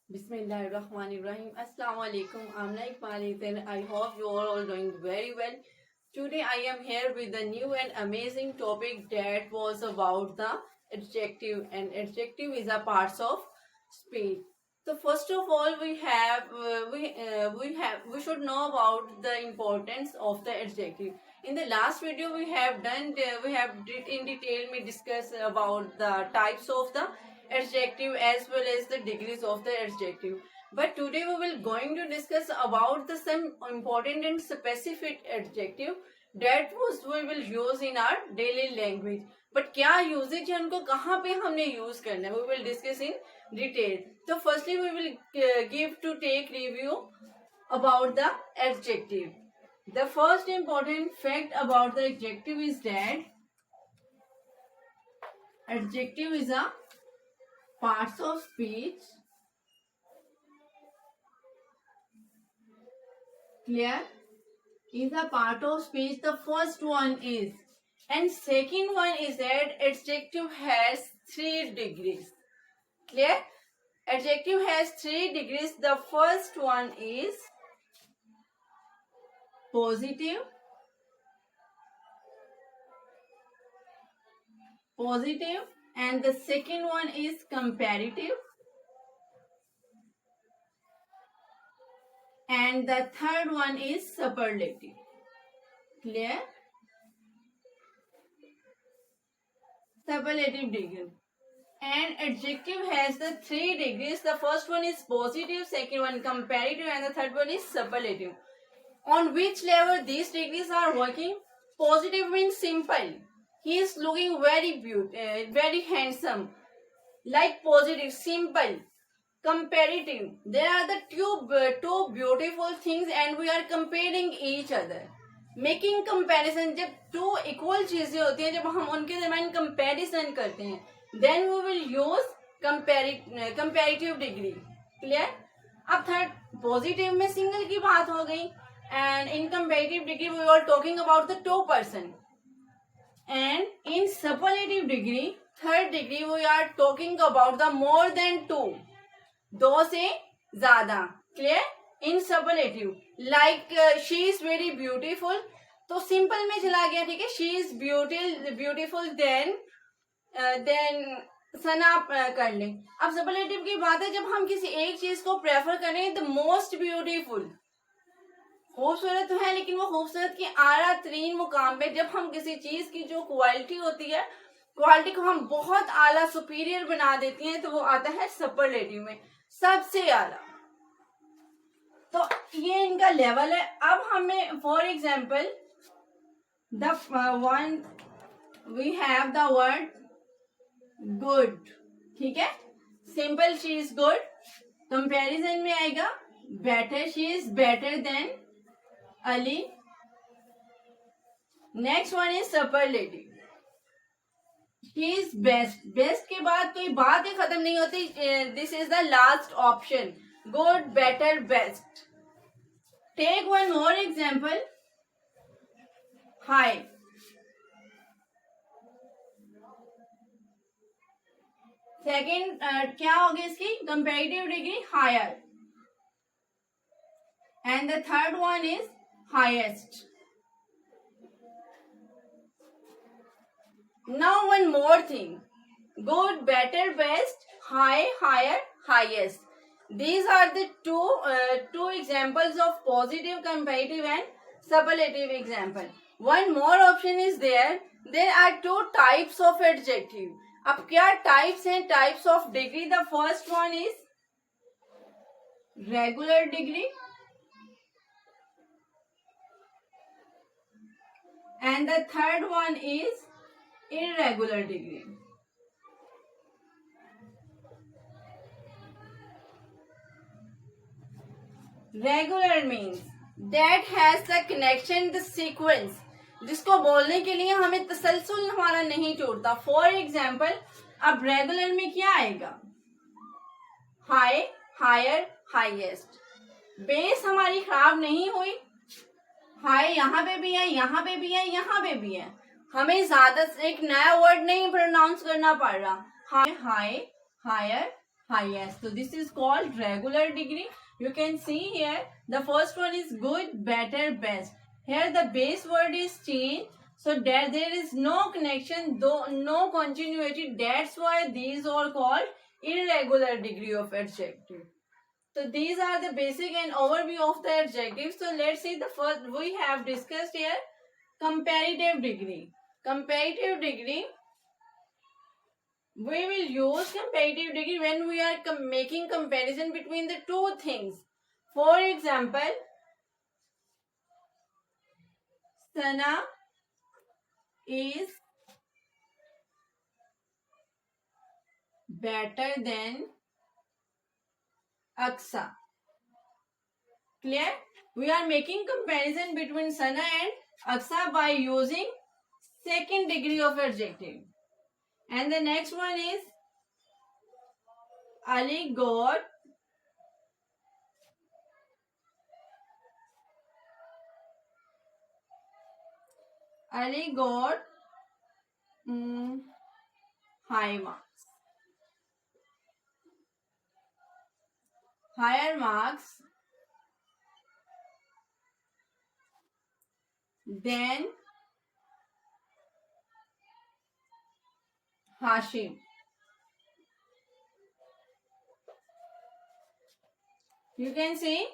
Bismillahirrahmanirrahim. Assalamu alaikum. I'm Naik Malik, I hope you are all doing very well. Today I am here with a new and amazing topic that was about the adjective, and adjective is a part of speech. So first of all, we should know about the importance of the adjective. In the last video we have in detail we discuss about the types of the adjective as well as the degrees of the adjective. But today we will going to discuss about the some important and specific adjective that was we will use in our daily language. But क्या uses है उनको कहाँ पे हमने use करना है we will discuss in detail. तो firstly we will give to take review about the adjective. The first important fact about the adjective is that adjective is a parts of speech. Clear? Is a part of speech. The first one is, and second one is that adjective has 3 degrees. Clear? Adjective has 3 degrees. The first one is positive, and the second one is comparative, and the third one is superlative. Clear? Superlative degree. And adjective has the 3 degrees. The first one is positive, second one comparative, and the third one is superlative. On which level these degrees are working? Positive means simple. He is looking very beautiful, very handsome. Like positive, simple. Comparative, there are the two beautiful things and we are comparing each other. Making comparison, जब two equal चीजें होती हैं, जब हम उनके दरमियान comparison करते हैं, then we will use comparative degree. Clear? अब थर्ड पॉजिटिव में सिंगल की बात हो गई, and in comparative degree we are talking about the 2 person, and in superlative degree, third degree, we are talking about the more than 2, 2 से ज्यादा. Clear? In superlative like she is very beautiful, तो simple में चला गया. ठीक है, she is beautiful then सना कर ले. अब सुपरलेटिव की बात है, जब हम किसी एक चीज को प्रेफर करें, द मोस्ट ब्यूटीफुल, खूबसूरत तो है लेकिन वो खूबसूरत की आला तरीन मुकाम पे जब हम किसी चीज की जो क्वालिटी होती है, क्वालिटी को हम बहुत आला सुपीरियर बना देती हैं, तो वो आता है सुपरलेटिव में, सबसे आला. तो ये इनका लेवल है. अब हमें for example the one we have the word good. ठीक है, simple she is good. Comparison में आएगा better, she is better than Ali. Next one is superlative, she is best. Best के बाद कोई बात ही खत्म नहीं होती. This is the last option, good, better, best. Take one more example, high. Second क्या होगी इसकी comparative degree? Higher. And the third one is highest. Now one more thing, good, better, best, high, higher, highest. These are the two examples of positive, comparative and superlative example. One more option is there. There are 2 types of adjective. अब क्या types हैं? Types of degree. The first one is regular degree, and the third one is irregular degree. Regular means that has the connection, the sequence, जिसको बोलने के लिए हमें तसलसल हमारा नहीं टूटता. फॉर एग्जाम्पल, अब रेगुलर में क्या आएगा? High, higher, highest. बेस हमारी खराब नहीं हुई. हाई यहाँ पे भी है, यहाँ पे भी है, यहाँ पे भी है. हमें ज्यादा एक नया वर्ड नहीं प्रोनाउंस करना पड़ रहा. High, high, higher, highest. So this is called regular degree. You can see here the first one is good, better, best. Here the base word is changed, so that there is no connection, though no continuity. That's why these are called irregular degree of adjective. So these are the basic and overview of the adjectives. So let's see the first we have discussed here, comparative degree. Comparative degree, we will use comparative degree when we are making comparison between the two things. For example, Sana is better than Aksa. Clear? We are making comparison between Sana and Aksa by using second degree of adjective. And the next one is Ali got high marks. Higher marks than Hashim. You can see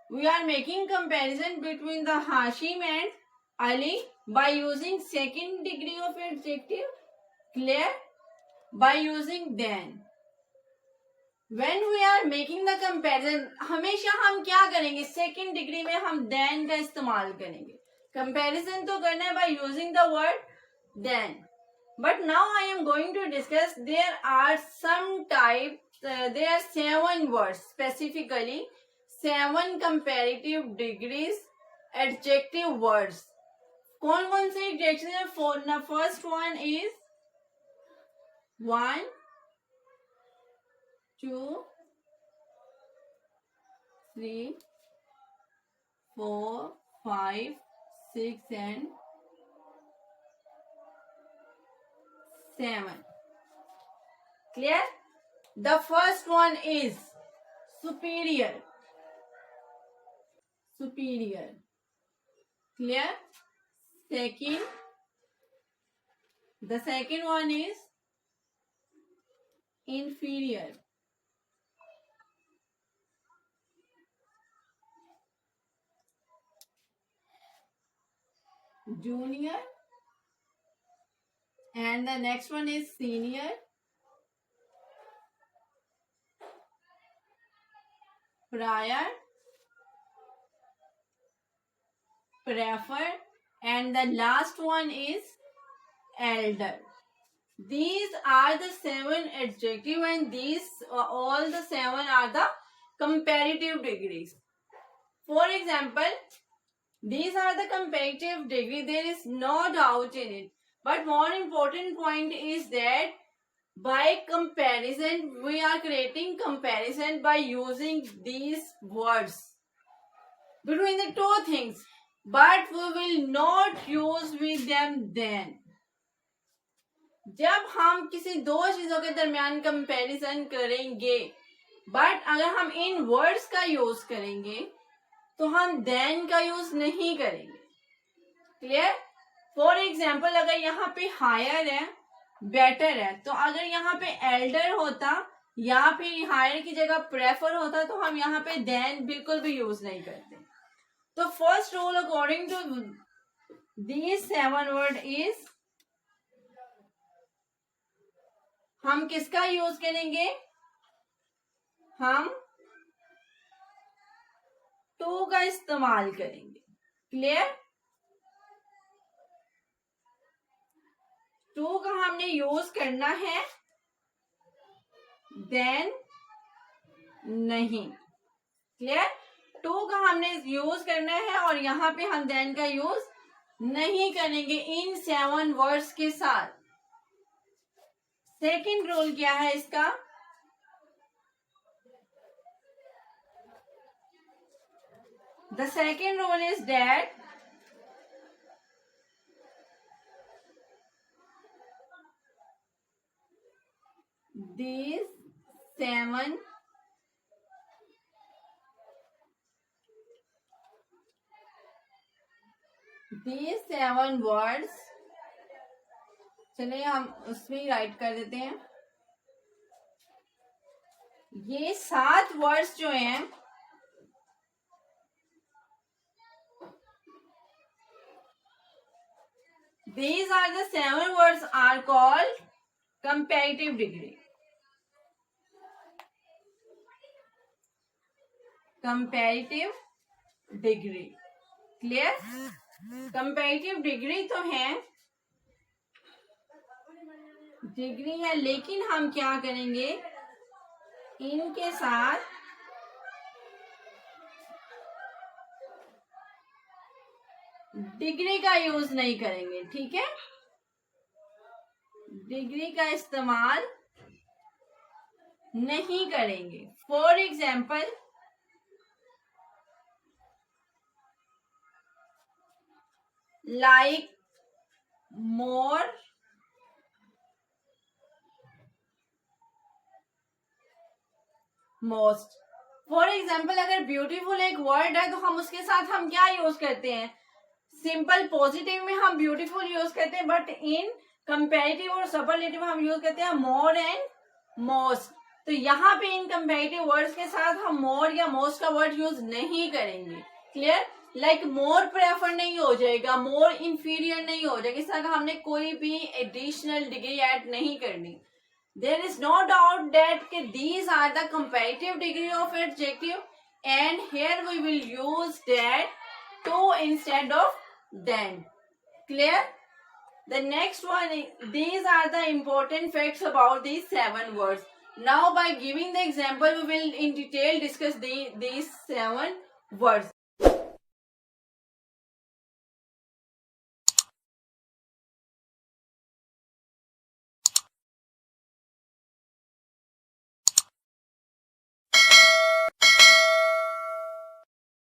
we are making comparison between the Hashim and Ali by using second degree of adjective. Clear? By using then. When we are making the comparison, हमेशा हम क्या करेंगे, second degree में हम then का इस्तेमाल करेंगे. Comparison तो करना है by using the word then. But now I am going to discuss, there are some types, there are 7 words, specifically 7 comparative degrees adjective words. कौन कौन से adjectives हैं? The first one is 1, 2, 3, 4, 5, 6 and 7. Clear? The first one is superior. Superior. Clear? The second one is inferior. Junior. And the next one is senior. Prior. Prefer. And the last one is elder. These are the 7 adjectives, and these all the 7 are the comparative degrees. For example, these are the comparative degree. There is no doubt in it. But more important point is that by comparison, we are creating comparison by using these words between the two things. But we will not use with them then. जब हम किसी दो चीजों के दरमियान comparison करेंगे, but अगर हम इन वर्ड्स का यूज करेंगे तो हम देन का यूज नहीं करेंगे. क्लियर? फॉर एग्जाम्पल, अगर यहाँ पे हायर है, बेटर है, तो अगर यहाँ पे एल्डर होता या फिर हायर की जगह प्रेफर होता तो हम यहाँ पे देन बिल्कुल भी यूज नहीं करते. तो first rule according to these 7 word is, हम किसका यूज करेंगे? हम टू का इस्तेमाल करेंगे. क्लियर? टू का हमने यूज करना है, देन नहीं. क्लियर? टू का हमने यूज करना है और यहां पे हम देन का यूज नहीं करेंगे इन 7 वर्ड्स के साथ. सेकेंड रूल क्या है इसका? The second rule is that these 7 these 7 words, चलिए हम उसमें ही राइट कर देते हैं। ये 7 वर्ड्स जो हैं these are the 7 words are called comparative degree. Comparative degree, clear? comparative degree तो है, डिग्री है, लेकिन हम क्या करेंगे, इनके साथ डिग्री का यूज नहीं करेंगे, ठीक है? डिग्री का इस्तेमाल नहीं करेंगे। For example, like more, most. For example, अगर ब्यूटीफुल एक वर्ड है तो हम उसके साथ हम क्या यूज करते हैं, सिंपल पॉजिटिव में हम ब्यूटीफुल यूज करते हैं, बट इन कंपैरेटिव और सुपरलेटिव हम यूज करते हैं मोर एंड मोस्ट। तो यहाँ पे इन कंपैरेटिव वर्ड्स के साथ हम मोर या मोस्ट का वर्ड यूज नहीं करेंगे, क्लियर? लाइक मोर प्रेफर नहीं हो जाएगा, मोर इंफीरियर नहीं हो जाएगा, इस तरह का हमने कोई भी एडिशनल डिग्री ऐड नहीं करनी। There is no doubt that these are the comparative degree of adjective, and here we will use that to instead of than. Clear? The next one, these are the important facts about these 7 words. Now by giving the example, we will in detail discuss these 7 words.